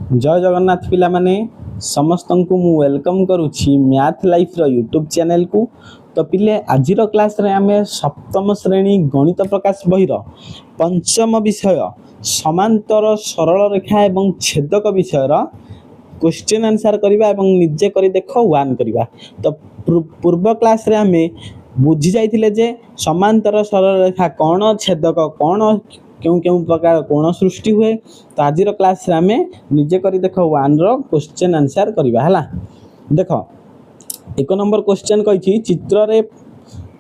जय जगन्नाथ पिला माने समस्त को मु वेलकम करुछि मैथ लाइफ रो यूट्यूब चैनल को। तो पिले आजिर क्लास रे आमे सप्तम श्रेणी गणित प्रकाश बही रो पंचम विषय समांतर सरल रेखा एवं छेदक विषय रो क्वेश्चन आंसर करबा एवं निजे करी देखो वन करबा। तो पूर्व क्लास रे आमे बुझी जाइथिले जे समांतर सरल रेखा कौन छेदक कौन क्यों क्यों प्रकार कोण सृष्टि हुए। तो आज क्लास रे आमे निजे करी देखो वन रो क्वेश्चन आंसर करबा हला। देखो एक नंबर क्वेश्चन कहि चित्र रे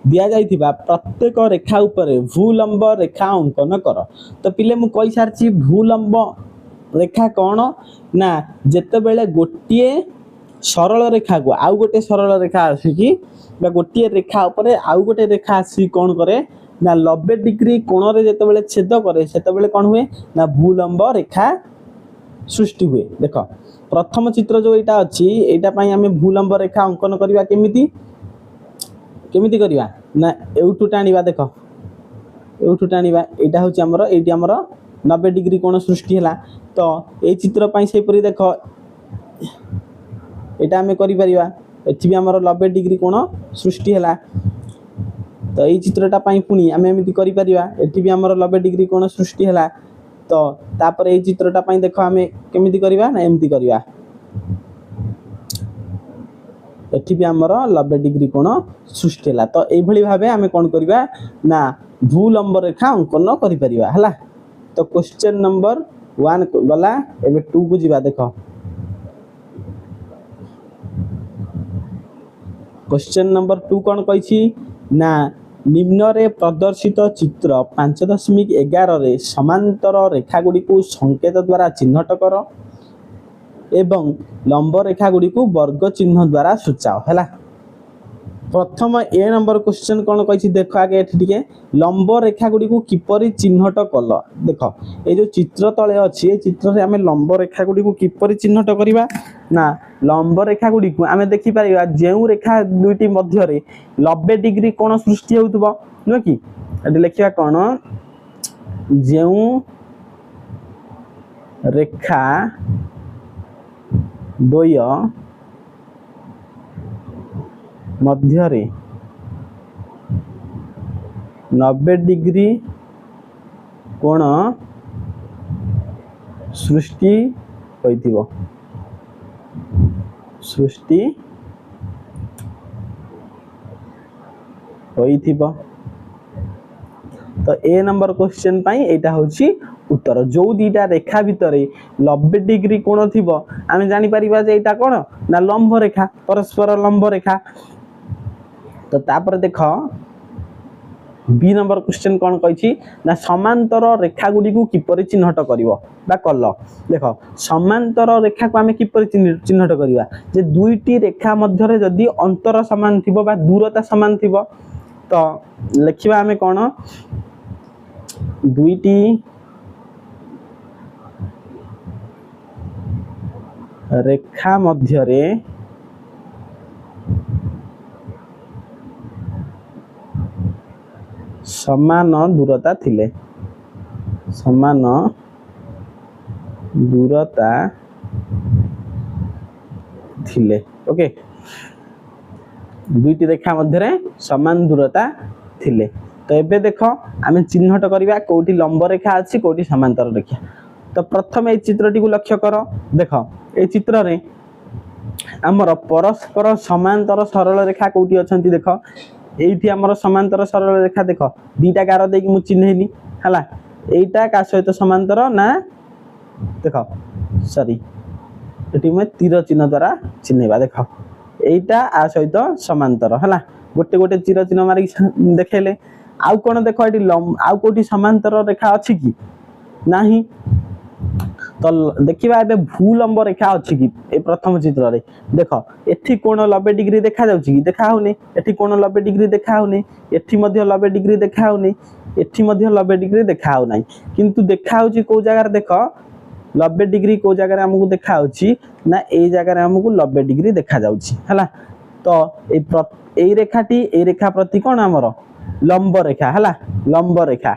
दिया जाइथिबा प्रत्येक रेखा ऊपर भूलंब रेखा अंकन कर। तो पिले मु कहि सारछि भूलंब रेखा कौन ना जेते बेले गोटिए सरल रेखा को आउ गोटे सरल रेखा आसी कि गोटे रेखा ऊपर आउ गोटे रेखा आसी कौन करे ना 90 डिग्री कोण रे जेते बेले छेद करे सेते बेले कौन हुए ना भूलंब रेखा सृष्टि हुए। देखो प्रथम चित्र जो एटा अछि एटा पई हमें भूलंब रेखा अंकन करबा केमिति केमिति करबा ना एउटु टाणीबा। देखो एउटु टाणीबा एटा होछि हमर एटी हमर 90 डिग्री कोण सृष्टि हला। तो ए चित्र पई सेहि परि देखो एटा हमें करि परिबा एठी भी हमर 90 डिग्री कोण सृष्टि हला। तो ये चित्रटा पाई पुणी आम एमती करें एटी भी हमर 90 डिग्री कोण सृष्टि है। तो तापर ये चित्रटा पाई देख आम केमिति करबा ना एमती करबा एटी भी हमर 90 डिग्री कोण सृष्टि है। तो ये भली भाबे आम कोन करबा ना भूलंब रेखा अंकन करि परिबा हला। तो क्वेश्चन नंबर 1 गला एबे 2 को जिबा। देखो क्वेश्चन नंबर 2 कौन कही ना निम्न रे प्रदर्शित चित्र 5.11 रे समांतर रेखा गुडी को संकेत द्वारा चिन्हट कर एवं लंब रेखा गुडी को वर्ग चिन्ह द्वारा सूचाओ हैला। प्रथम ए नंबर क्वेश्चन कौन कही देख आगे टिके लंब रेखा गुडी को किपरि चिन्हट कल। देखो ये जो चित्र तले अच्छी चित्र से आम लंब रेखा गुडी को किपरि चिन्हट करबा ना लंब रेखा गुडी को आम देखि परिबा जेउ रेखा दुईटी मध्य रे 90 डिग्री कोण सृष्टि होउतबो न कि एटी लिखिबा कोण जेउ रेखा द्वय मध्य रे 90 डिग्री कोण सृष्टि होइतिबो सृष्टि होइतिबो। तो ए नंबर क्वेश्चन पाई एटा होची उत्तर। जो दीटा रेखा भितरे 90 डिग्री कोण थिबो आमे जानि परिबा जे एटा कोण ना लंब रेखा परस्पर लंब रेखा। तो तापर देख बी नंबर क्वेश्चन कौन कही ना समांतर रेखा गुडी को किपरि चिन्हट करिवो बा कल। देख समांतर रेखा को आमे किपरि चिन्हट करिवा जे दुईटी रेखा मध्य रे जदी अंतर समान थिबो बा दूरता समान थिबो। तो लिखिबा आमे कोन दुईटी रेखा मध्य रे समान दूरता थिले समान दूरता थिले ओके दुईटी रेखा मध्य रे समान दूरता थिले। तो एबे देखो आमे चिन्हट करबा कोठी लंब रेखा अछि कोठी समांतर रेखा। तो प्रथम ए चित्रटी को लक्ष्य कर। देखो ए चित्र रे हमर परस्पर समांतर सरल रेखा कोठी अछंती। देखो एठी हमर समांतर सरल रेखा देख दीटा गार दे कि मु चिन्हैली हला एटा का सहित समांतर ना देख सॉरी एठी मैं तीर चिन्ह द्वारा चिन्हैबा। देख एटा आ सहित समांतर हला गोटे गोटे तीर चिन्ह मारी देखेले आउ कोन देख एठी आउ कोठी समांतर रेखा अछि कि नाही। तो देखिबा एबे भूलंब रेखा अछि कि ए प्रथम चित्र रे देख एठी कोण 90 डिग्री देखा जाउछि कि देखा होनी एठी कोण 90 डिग्री देखा होनी एठी मध्ये 90 डिग्री देखा होनी एठी मध्ये 90 डिग्री देखा हो नाही किंतु देखा होछि को जगह रे देख 90 डिग्री को जगह रे हमकु देखा होछि ना ए जगह रे हमकु 90 डिग्री देखा जाउछि हला। तो ए रेखाटी ए रेखा प्रति कोण हमर लंब रेखा हला लंब रेखा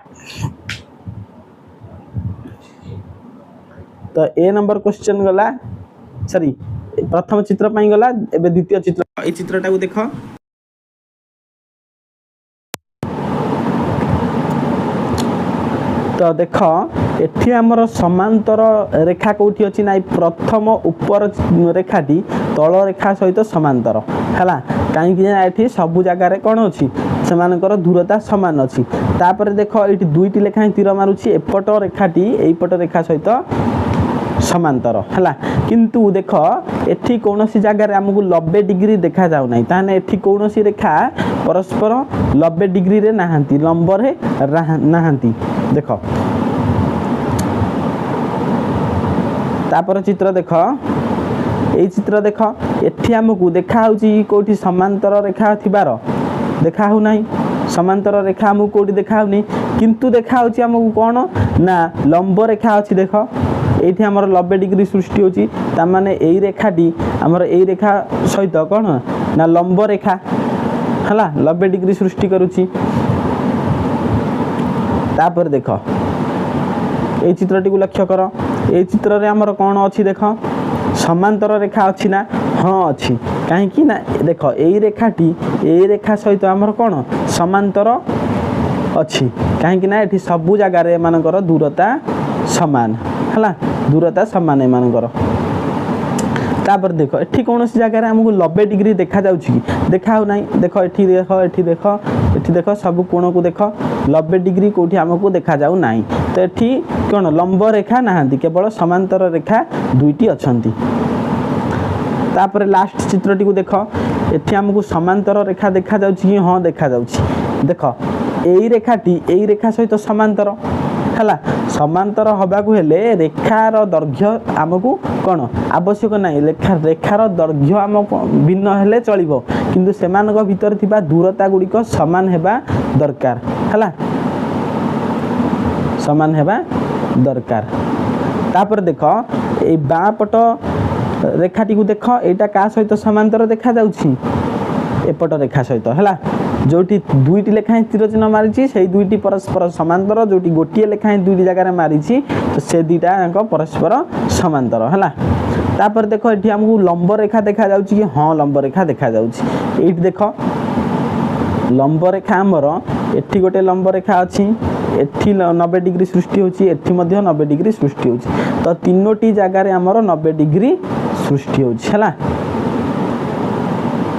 तो ए नंबर क्वेश्चन गला सॉरी प्रथम चित्र पाई गला एबे द्वितीय चित्र ए चित्रटा को देखो तो देख एठी हमर समांतर रेखा कोठी अछि ना प्रथम ऊपर रेखाटी तल रेखा सहित समांतर हला काहे कि एठी सब जगह रे कोन अछि सेमानकर दूरता समान अछि तापर देख एठी दुईटी लेखा तीर मारुछि एपट रेखाटी एपट रेखा सहित समांतर हला किंतु देख एठी कोनोसी जगह रे हमकु 90 डिग्री देखा जाउ नै ताने एठी कोनोसी रेखा परस्पर 90 डिग्री रे नाहंती लंब रे नाहंती देख तापर चित्र देख ए चित्र देख एठी हमकु देखा होची कोठी समांतर रेखा थिबार देखा हो नाही समांतर रेखा हमकु कोठी देखा हो नै किंतु देखा होची हमकु कोन ना लंब रेखा अछि देख एठी हमर 90 डिग्री सृष्टि होची ता माने एई रेखाटी हमर एई रेखा सहित कोन ना लंब रेखा हला 90 डिग्री सृष्टि करूची तापर देख ए चित्रटी को लक्ष्य कर ए चित्र रे हमर कोन अछि देख समांतर रेखा अछि ना हां अछि काहे कि ना देख एई रेखाटी एई रेखा सहित हमर कोन समांतर अछि काहे कि ना एठी सब जगह रे मानकर दूरता समान हला दूरता समान मानकर तापर देख एठी कोनोसी जगह रे हमकु 90 डिग्री देखा जाउछि देखा हो नाही देख एठी देख एठी देख एठी देख सब कोण को देख 90 डिग्री कोठी हमकु देखा जाउ नाही तो एठी कोन लंब रेखा नाहंती केवल समांतर रेखा दुईटी अछंती तापर लास्ट चित्रटी को देख एठी हमकु समांतर रेखा देखा जाउछि कि हां देखा जाउछि देख एई रेखा सहित समांतर हला समांतर हबा को हेले रेखार दैर्घ्य हमकु कोन आवश्यक नाही रेखार दैर्घ्य हम भिन्न हेले चलिबो किंतु सेमानक भीतर थिबा दूरता गुडी को समान हेबा दरकार हला समान हेबा दरकार तापर देख ए बापट रेखाटी को देख एटा का सहित समांतर देखा जाउछि एपट रेखा सहित हला जोटी दुईटी लेखाएं तीर चिन्ह मारिछि सेही दुईटी परस्पर समांतर जोटी गोटिए लेखाएं दुईटी जगह रे मारिछि तो से दुईटा अंक परस्पर समांतर हला तापर देख एठी हमकु लंब रेखा देखा जाउछि कि हां लंब रेखा देखा जाउछि एठी देख लंब रेखा हमर एठी गोटे लंब रेखा अछि एठी 90 डिग्री सृष्टि होछि एठी मध्ये 90 डिग्री सृष्टि होछि तो तीनोटी जगह रे हमर 90 डिग्री सृष्टि होछि हला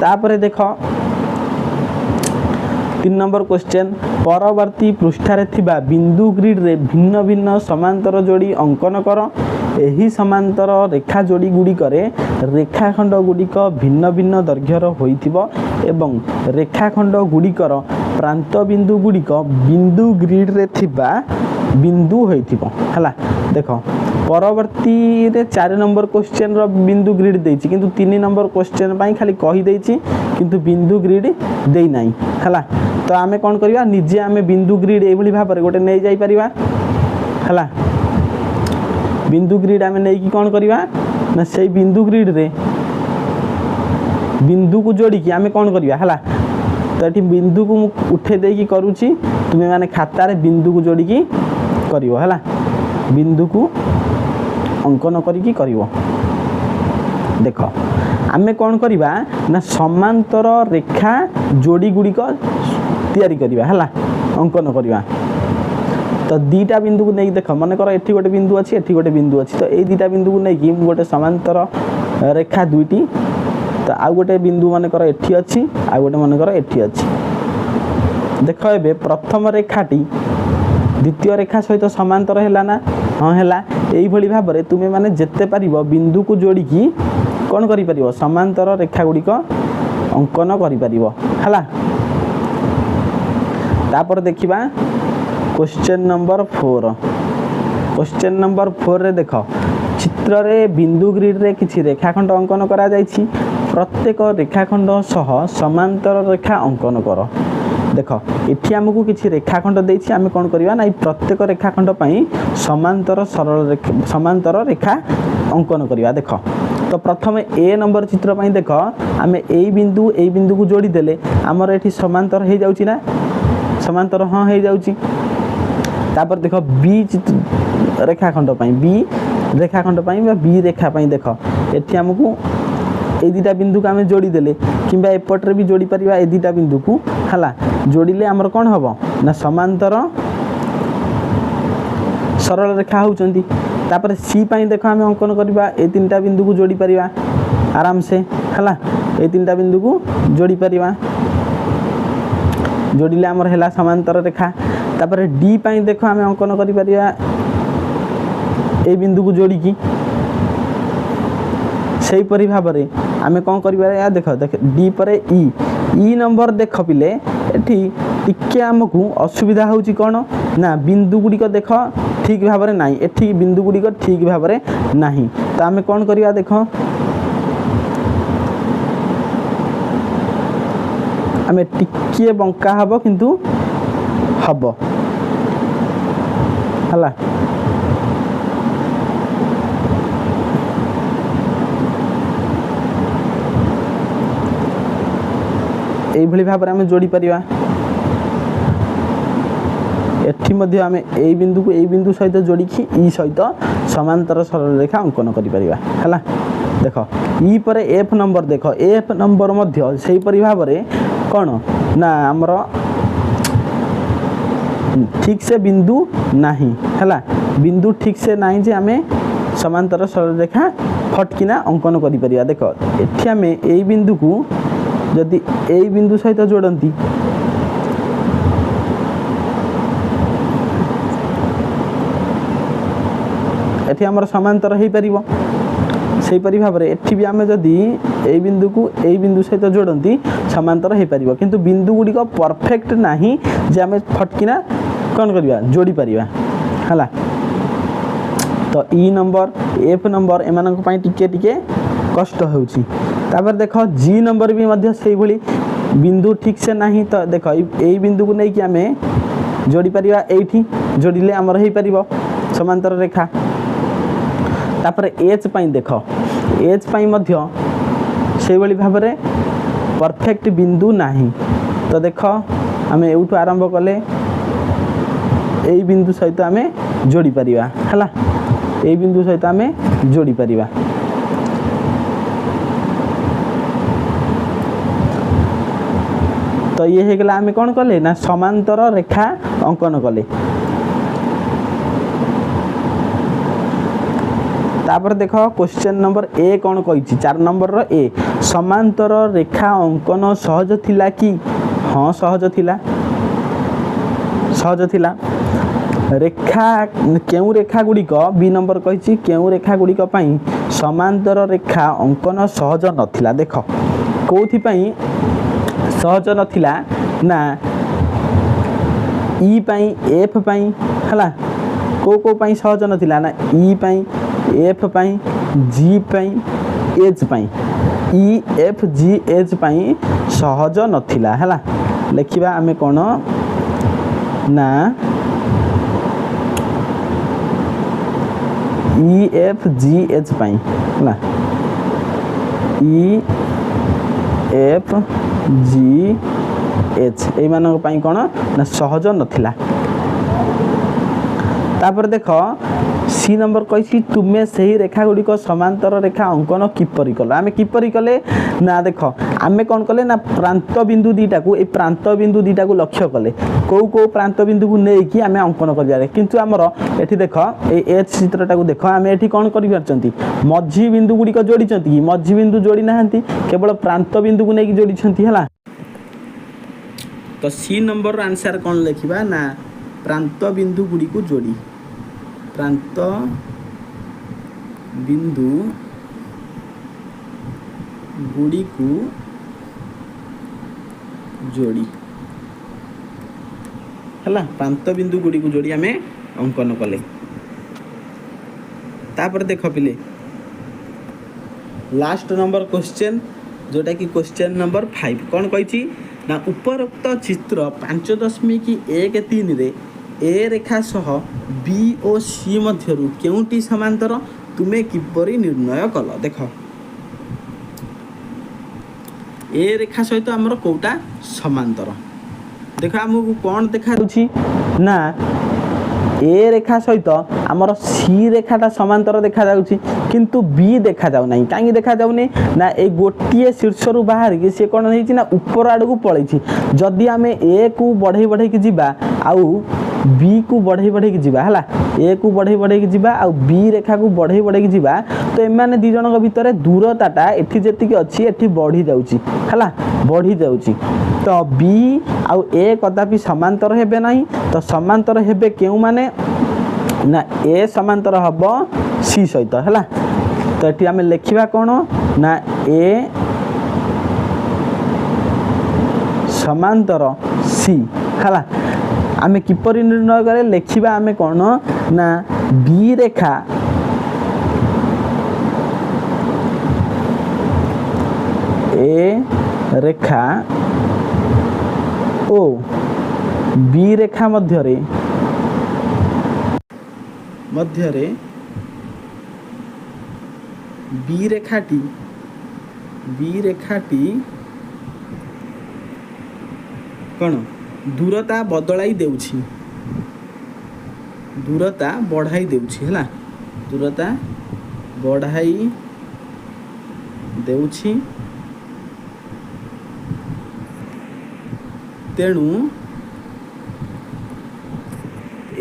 तापर देख 3 नंबर क्वेश्चन परवर्ती पृष्ठारे थिबा बिंदु ग्रिड रे भिन्न भिन्न समांतर जोड़ी अंकन कर एही समांतर रेखा जोड़ी गुडी करे रेखाखंड गुडिक भिन्न भिन्न दैर्घ्यर होइथिबो एवं रेखाखंड गुडिकर प्रांत बिंदु गुडिक बिंदु ग्रिड रे थिबा बिंदु होइथिबो हला देखो परवर्ती रे 4 नंबर क्वेश्चन रो बिंदु ग्रिड देछि किंतु 3 नंबर क्वेश्चन पई खाली कहि देछि किंतु बिंदु ग्रिड देई नाही हला तो आमे कोन करिवा निजे आमे बिंदु ग्रिड एभली भाबरे गोटे नै जाई परिवा हला बिंदु ग्रिड आमे नै की कोन करिवा ना सेई बिंदु ग्रिड रे बिंदु को जोड़ी की आमे कोन करिवा हला तो एठी बिंदु को उठे दे की करूची तुमे माने खाता रे बिंदु को जोड़ी की करिवो हला बिंदु को अंकन करी की करिवो देखो आमे कोन करिवा ना समांतर रेखा जोड़ी गुडी को तैयारी करिवा हला अंकन करिवा तो दीटा बिंदु को नै देखो माने कर एठी गोटे बिंदु अछि एठी गोटे बिंदु अछि तो ए दीटा बिंदु को नै की गोटे समांतर रेखा दुईटी तो आ गोटे बिंदु माने कर एठी अछि आ गोटे माने कर एठी अछि देखो एबे प्रथम रेखाटी द्वितीय रेखा सहित समांतर हैला ना हां हैला एई भली भाबरे तुमे माने जेते पारिबो बिंदु को जोड़ी की कोन करि परिबो समांतर रेखा गुडी को अंकन करि परिबो हला तापर देखिबा क्वेश्चन नंबर 4 क्वेश्चन नंबर 4 रे देखो चित्र रे बिंदु ग्रिड रे किछि रेखाखंड अंकन करा जायछि प्रत्येक रेखाखंड सह समांतर रेखा अंकन कर देखो एठी हमकु किछि रेखाखंड देछि आमे कोन करिवा ना प्रत्येक रेखाखंड पई समांतर रेखा अंकन करिवा देखो तो प्रथम ए नंबर चित्र पई देखो आमे ए बिंदु को जोड़ी देले हमर एठी समांतर हे जाउछि ना समांतर हां हे जाउछि तापर देखो बी चित्र रेखाखंड पई बी रेखाखंड बी रेखा देख ये आमको ए दुटा बिंदु को आम जोड़ीदे कि एपटे भी जोड़ी पार ए दुटा बिंदु को है जोड़िले आमर कौन हम ना समांतर सरल रेखा होती तापर सी पाई देख आम अंकन करवा ए तीनटा बिंदु को जोड़ी पार आराम से है ए तीनटा बिंदु को जोड़ी पार जोड़िले आमर है समांतर रेखा तापर डी पाई देख आम अंकन कर ए बिंदु को जोड़िकी से भाव में आम कौन कर देख देख डी पर ई नंबर देख पिले एठी टिके आमको असुविधा होची कौन ना बिंदु गुड़िक देख ठीक भाव में नहीं एठी बिंदु गुड़िक ठीक भाव में नहीं तो आम कौन करवा देख आम टिके बंका हम किंतु हम है यही भाव में आम जोड़ी पार एठी मध्य आम ए बिंदु को ए बिंदु सहित जोड़ी ई सहित समांतर सरल रेखा अंकन करा देख ई पर एफ नंबर देख एफ नंबर मध्य से भाव में कौन ना आमर ठीक से बिंदु नहीं है बिंदु ठीक से नहीं जे आम समांतर सरल रेखा फटकिना अंकन कर देख एठी आम ए बिंदु को जदि ए बिंदु सहित जोड़ती एठी आमर समांतर हो पार से भाव में एठी भी आम जदि ए बिंदु को ए बिंदु सहित जोड़ती समांतर हो पार किंतु बिंदु गुड़िक परफेक्ट नहीं जे आम फटकिना कौन करवा जोड़ी पार है तो ई नंबर एफ नंबर एम टिके टिके कष्ट होची तापर देख जी नंबर भी मध्य से भली बिंदु ठीक से नहीं तो देख यही बिंदु को लेकिन आम जोड़ी पार ये जोड़िले आमर हो पार समांतर रेखा तापर एच पाई देख एच पाई मध्य से भली भाव में परफेक्ट बिंदु नहीं तो देख आम एठू आरंभ कले यही बिंदु सहित आम जोड़ी पार है यही बिंदु सहित आम जोड़ी पार तो ये हो गला आम कौन कले ना समांतर रेखा अंकन कले तापर देख क्वेश्चन नंबर ए कौन कही 4 नंबर ए समांतर रेखा अंकन सहज थिला कि हाँ सहज थिला रेखा केउ रेखा गुड़िक बी नंबर कही केउ रेखा गुड़िक समांतर रेखा अंकन सहज नथिला देख कौथि सहज नथिला ना ई पाई एफ पाई है को पाई सहज नथिला ना ई पाई एफ पाई जी पाई एच पाई ई एफ जी एच पाई सहज नथिला है लिखा आम कौन ना ई एफ जी एच पाई है ई एफ जी एच यही कौन ना सहज नथिला तापर देख सी नंबर कही तुम्हें से ही रेखा गुड़िक समांतर रेखा अंकन किपरि कल आम किपरि कले ना देख आम कौन कले ना प्रांत बिंदु दीटा को ए प्रांत बिंदु दीटा को लक्ष्य कले कौ प्रांत बिंदु को लेकिन आम अंकन कर किंतु आमर एठी देख ए एच चित्रटा को देख आम एठी कौन कर मझी बिंदु गुड़िक जोड़ी कि मझी बिंदु जोड़ी ना केवल प्रांत बिंदु को लेकिन जोड़ी है तो सी नंबर आंसर कौन लिखा ना प्रांत बिंदु गुड़ी को जोड़ी प्रांत बिंदु गुड़ी को जोड़ी है प्रांत बिंदु गुड़ी को जोड़ी आम अंकन कले तापर देख पिले लास्ट नंबर क्वेश्चन जोटा कि क्वेश्चन नंबर 5 कौन कही ना उपरोक्त चित्र 5.13 रे ए रेखा सह बी और सी मध्यरु केउटी समांतर तुमे किपरि निर्णय कल देख ए रेखा सहित आमर कोटा समांतर देख आमको कौन देखा ना ए रेखा सहित आमर सी रेखाटा समांतर देखा जाउची किंतु बी देखा जाउ नाही काहे देखा जाउ नहीं ना ए गोटिए शीर्ष रु बाहर कि से कोन हेची ना ऊपर आड़ को पळैछि जदि आमे ए को बढ़ई बढ़ई कि जिबा आउ बी को बढ़ई बढ़ई कि जिबा हला ए को बढ़ई बढ़ई कि जिबा आउ बी रेखा को बढ़ई बढ़ई कि जिबा तो एमाने दी जनक भितर दूरताटा एठी जेति कि अछि एठी बढ़ी जाउची हला बढ़ी जाउची तो बी आउ ए कदापि समांतर हेबे नाही तो समांतर हेबे केउ माने ना ए समांतर हबो सी सहित हला तो एठी आमे लेखिबा कोन ना ए समांतर सी हला आमे किपरि निर्णय करे लेखिबा आमे कोन ना बी रेखा ए रेखा ओ बी रेखा मध्यरे बी रेखाटी कौन दूरता बदलाई देउछि दूरता बढ़ाई देउछि हला दूरता बढ़ाई देउछि तेणु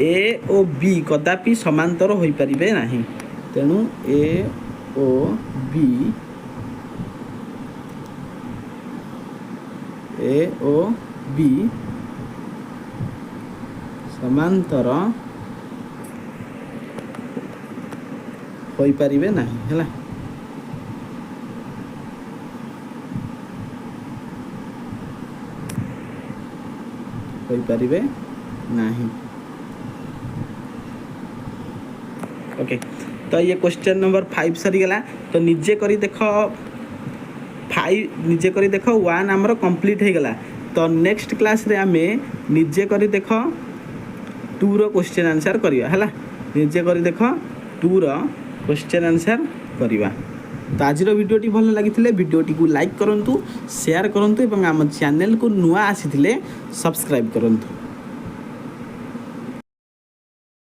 ए ओ बी कदापि समांतर होई परिबे नाही तेणु ए ओ बी समांतर होई परिबे नाही हला होई परिबे नाही ओके तो ये क्वेश्चन नंबर 5 सरी गला तो निजे करी देखो 5 निजे करी देखो 1 हमर कंप्लीट हे गला तो नेक्स्ट क्लास रे आमे निजे करी देखो 2 रो क्वेश्चन आंसर करिया हला निजे करी देखो 2 रो क्वेश्चन आंसर करिवा तो आज भिडियोटी भल लगी भिडियोटी को लाइक करंतु शेयर करंतु एवं आम चैनल को नुआ आसी सब्सक्राइब करंतु।